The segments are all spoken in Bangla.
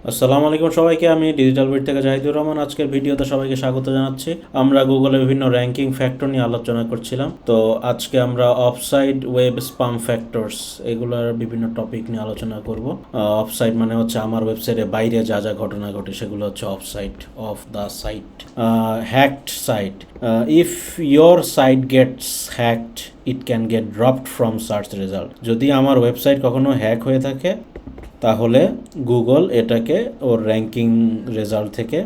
আসসালামু আলাইকুম সবাইকে, আমি ডিজিটাল উইট থেকে জাহিদুর রহমান। আজকের ভিডিওতে সবাইকে স্বাগত জানাচ্ছি। আমরা গুগলের বিভিন্ন র্যাঙ্কিং ফ্যাক্টর নিয়ে আলোচনা করছিলাম। তো আজকে আমরা অফসাইট ওয়েব স্পাম ফ্যাক্টরস এগুলোর বিভিন্ন টপিক নিয়ে আলোচনা করব। অফসাইট মানে হচ্ছে আমার ওয়েবসাইটে বাইরে যা যা ঘটনা ঘটে সেগুলো হচ্ছে offsite, off the site. Hacked site, if your site gets hacked it can get dropped from search result. যদি আমার ওয়েবসাইট কখনো হ্যাক হয়ে থাকে তাহলে গুগল এটাকে ওর র্যাঙ্কিং রেজাল্ট থেকে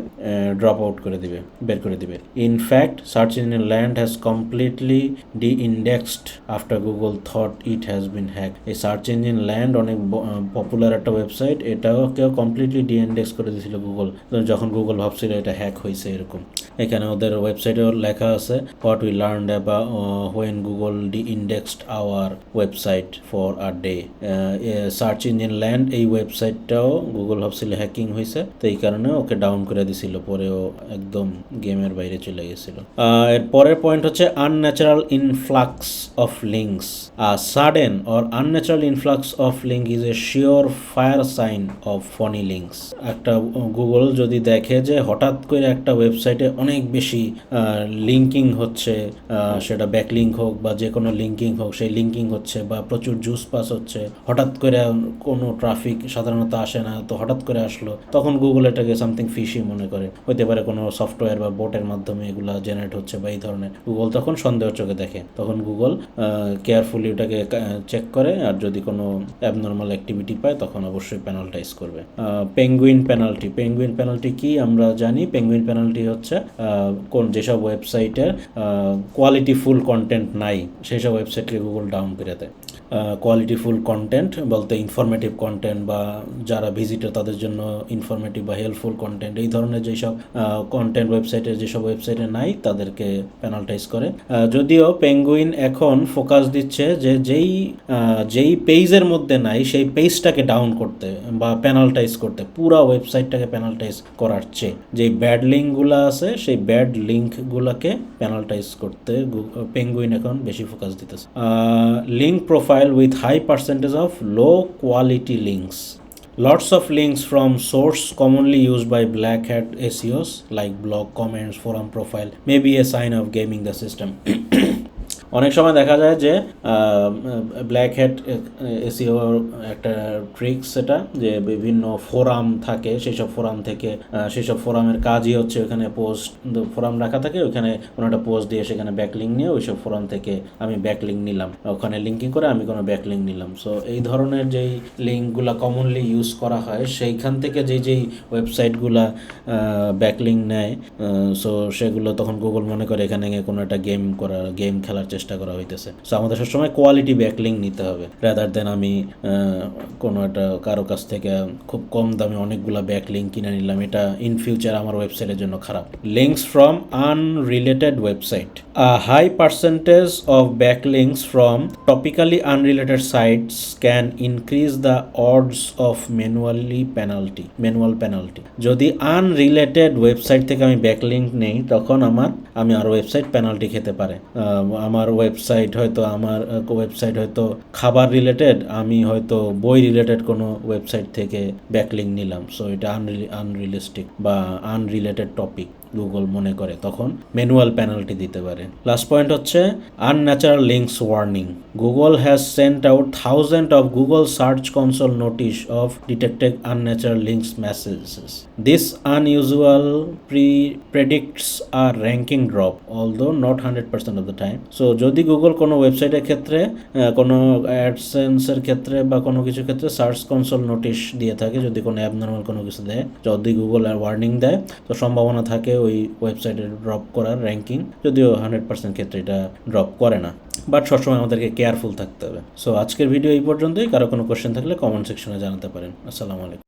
ড্রপ আউট করে দিবে, বের করে দিবে। In fact search engine land has completely D indexed after Google thought it has been hack. এই সার্চ ইঞ্জিন ল্যান্ড অনেক পপুলার একটা ওয়েবসাইট, এটাও কেউ কমপ্লিটলি ডি ইন্ডেক্স করে দিয়েছিল গুগল, যখন গুগল ভাবছিল এটা হ্যাক হয়েছে এরকম। এখানে ওদের ওয়েবসাইটেও লেখা আছে what we learned about when Google D indexed hour website for a day. Search engine land এই ওয়েবসাইটটাও গুগল ভাবছিল হ্যাকিং হয়েছে, তো এই কারণে ওকে ডাউন করে দিছিল, পরে ও একদম গেমের বাইরে চলে গেছিল। এর পরের পয়েন্ট হচ্ছে unnatural influx of links. Sudden or unnatural influx of link is a sure fire sign of phony links. একটা গুগল যদি দেখে যে হঠাৎ করে একটা ওয়েবসাইটে অনেক বেশি লিঙ্কিং হচ্ছে, সেটা ব্যাকলিঙ্ক হোক বা যে কোনো লিঙ্কিং হোক, সেই লিঙ্কিং হচ্ছে বা প্রচুর জুস পাস হচ্ছে, হঠাৎ করে কোনো ট্রাফিক সাধারণত আসে না, তো হঠাৎ করে আসলো, তখন গুগল এটাকে সামথিং ফিশি মনে করে। হইতে পারে কোনো সফটওয়্যার বা বোটের মাধ্যমে এগুলা জেনারেট হচ্ছে বা এই ধরনের। গুগল তখন সন্দেহ চোখে দেখে, তখন গুগল কেয়ারফুলি ওটাকে চেক করে, আর যদি কোনো অ্যাবনর্মাল অ্যাক্টিভিটি পায় তখন অবশ্যই পেনাল্টাইজ করবে। Penguin penalty. পেঙ্গুইন পেনাল্টি কি আমরা জানি। পেঙ্গুইন পেনাল্টি হচ্ছে কোন যেসব ওয়েবসাইটের কোয়ালিটিফুল কন্টেন্ট নাই সেই সব ওয়েবসাইটকে গুগল ডাউন করে দেয়। কোয়ালিটিফুল কন্টেন্ট বলতে ইনফরমেটিভ কন্টেন্ট বা যারা ভিজিটার তাদের জন্য ইনফরমেটিভ বা হেল্পফুল কন্টেন্ট, এই ধরনের যেসব কন্টেন্ট ওয়েবসাইটের যেসব ওয়েবসাইটে নাই তাদেরকে পেনাল্টাইজ করে। যদিও পেঙ্গুইন এখন ফোকাস দিচ্ছে যে যেই পেজের মধ্যে নাই সেই পেজটাকে ডাউন করতে বা পেনাল্টাইজ করতে, পুরো ওয়েবসাইটটাকে পেনাল্টাইজ করার চেয়ে যেই ব্যাড লিঙ্কগুলো আছে সেই ব্যাড লিঙ্কগুলোকে পেনাল্টাইজ করতে পেঙ্গুইন এখন বেশি ফোকাস দিতেছে। Link profile with high percentage of low quality links. Lots of links from source commonly used by black hat SEOs like blog comments, forum profile may be a sign of gaming the system. অনেক সময় দেখা যায় যে ব্ল্যাক হ্যাট এসইওর একটা ট্রিক্স, সেটা যে বিভিন্ন ফোরাম থাকে, সেসব ফোরাম থেকে সেসব ফোরামের কাজই হচ্ছে ওখানে পোস্ট ফোরাম রাখা থাকে, ওখানে কোনো একটা পোস্ট দিয়ে সেখানে ব্যাকলিঙ্ক নিয়ে ওইসব ফোরাম থেকে আমি ব্যাকলিঙ্ক নিলাম, ওখানে লিঙ্কিং করে আমি কোনো ব্যাকলিঙ্ক নিলাম। সো এই ধরনের যেই লিঙ্কগুলো কমনলি ইউজ করা হয় সেইখান থেকে যেই ওয়েবসাইটগুলা ব্যাকলিঙ্ক নেয়, সো সেগুলো তখন গুগল মনে করে এখানে কোনো একটা গেম খেলার চেষ্টা করা হইতেছে। সো আমাদের সবসময় কোয়ালিটি ব্যাকলিঙ্ক নিতে হবে, রাদার দেন আমি কোনো একটা কারো কাছ থেকে খুব কম দামে অনেকগুলো ব্যাকলিঙ্ক কিনে নিলাম, এটা ইন ফিউচার আমার ওয়েবসাইটের জন্য খারাপ। Links from unrelated website. A high percentage of backlinks from topically unrelated sites can increase the odds of manual penalty. যদি আনরিলেটেড ওয়েবসাইট থেকে আমি ব্যাকলিঙ্ক নেই তখন আমি আর ওয়েবসাইট পেনাল্টি খেতে পারে। আমার ওয়েবসাইট হয়তো খাবার রিলেটেড, আমি হয়তো বই রিলেটেড কোনো ওয়েবসাইট থেকে ব্যাকলিঙ্ক নিলাম, সো এটা আনরিয়েলিস্টিক বা আনরিলেটেড টপিক গুগল মনে করে, তখন ম্যানুয়াল পেনাল্টি দিতে পারে। লাস্ট পয়েন্ট হচ্ছে unnatural links warning. Google has sent out thousand of Google search console notice of detected unnatural links messages. This unusual predicts a ranking drop, although not 100% of the time. So যদি গুগল কোনো ওয়েবসাইটের ক্ষেত্রে কোনো অ্যাডসেন্সের ক্ষেত্রে বা কোনো কিছুর ক্ষেত্রে সার্চ কনসোল নোটিশ দিয়ে থাকে, যদি কোনো অ্যাবনর্মাল কোনো কিছু দেয়, যদি গুগল ওয়ার্নিং দেয়, তো সম্ভাবনা থাকে ওই ওয়েবসাইটের ড্রপ করার র্যাঙ্কিং, যদিও 100% ক্ষেত্রে এটা ড্রপ করে না, বাট সবসময় আমাদেরকে কেয়ারফুল থাকতে হবে। সো আজকের ভিডিও এই পর্যন্তই। কারো কোনো কোয়েশ্চেন থাকলে কমেন্ট সেকশনে জানাতে পারেন। আসসালামু আলাইকুম।